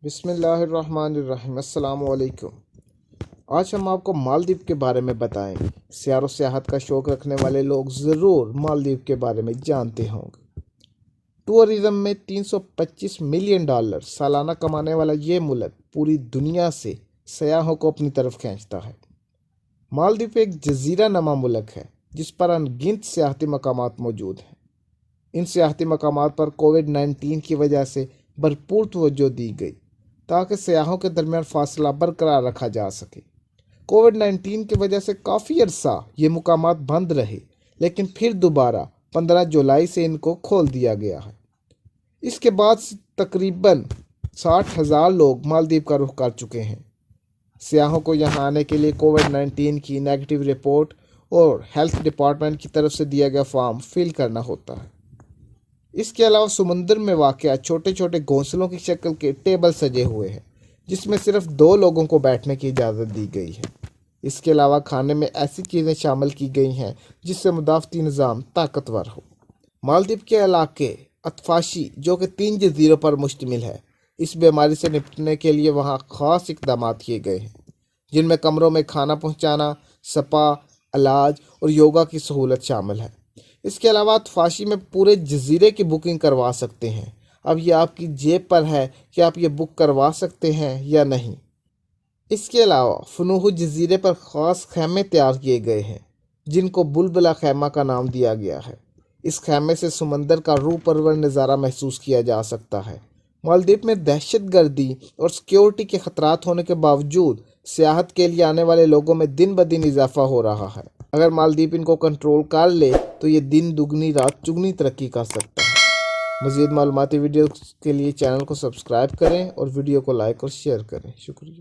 بسم اللہ الرحمن الرحیم۔ السلام علیکم۔ آج ہم آپ کو مالدیپ کے بارے میں بتائیں گے۔ سیر و سیاحت کا شوق رکھنے والے لوگ ضرور مالدیپ کے بارے میں جانتے ہوں گے۔ ٹورزم میں $325 ملین سالانہ کمانے والا یہ ملک پوری دنیا سے سیاحوں کو اپنی طرف کھینچتا ہے۔ مالدیپ ایک جزیرہ نما ملک ہے جس پر ان گنت سیاحتی مقامات موجود ہیں۔ ان سیاحتی مقامات پر کووڈ-19 کی وجہ سے بھرپور توجہ دی گئی تاکہ سیاحوں کے درمیان فاصلہ برقرار رکھا جا سکے۔ کووڈ-19 کی وجہ سے کافی عرصہ یہ مقامات بند رہے، لیکن پھر دوبارہ 15 جولائی سے ان کو کھول دیا گیا ہے۔ اس کے بعد تقریباً 60,000 لوگ مالدیپ کا رخ کر چکے ہیں۔ سیاحوں کو یہاں آنے کے لیے کووڈ-19 کی نیگیٹو رپورٹ اور ہیلتھ ڈپارٹمنٹ کی طرف سے دیا گیا فارم فل کرنا ہوتا ہے۔ اس کے علاوہ سمندر میں واقع چھوٹے چھوٹے گھونسلوں کی شکل کے ٹیبل سجے ہوئے ہیں جس میں صرف 2 لوگوں کو بیٹھنے کی اجازت دی گئی ہے۔ اس کے علاوہ کھانے میں ایسی چیزیں شامل کی گئی ہیں جس سے مدافعتی نظام طاقتور ہو۔ مالدیپ کے علاقے اتفاشی جو کہ 3 جزیروں پر مشتمل ہے، اس بیماری سے نپٹنے کے لیے وہاں خاص اقدامات کیے گئے ہیں، جن میں کمروں میں کھانا پہنچانا، سپا، علاج اور یوگا کی سہولت شامل ہے۔ اس کے علاوہ اتفاشی میں پورے جزیرے کی بکنگ کروا سکتے ہیں۔ اب یہ آپ کی جیب پر ہے کہ آپ یہ بک کروا سکتے ہیں یا نہیں۔ اس کے علاوہ فنوحو جزیرے پر خاص خیمے تیار کیے گئے ہیں جن کو بلبلا خیمہ کا نام دیا گیا ہے۔ اس خیمے سے سمندر کا روح پرور نظارہ محسوس کیا جا سکتا ہے۔ مالدیپ میں دہشت گردی اور سیکیورٹی کے خطرات ہونے کے باوجود سیاحت کے لیے آنے والے لوگوں میں دن بدن اضافہ ہو رہا ہے۔ اگر مالدیپ ان کو کنٹرول کر لے تو یہ دن دگنی رات چگنی ترقی کر سکتا ہے۔ مزید معلوماتی ویڈیوز کے لیے چینل کو سبسکرائب کریں اور ویڈیو کو لائک اور شیئر کریں۔ شکریہ۔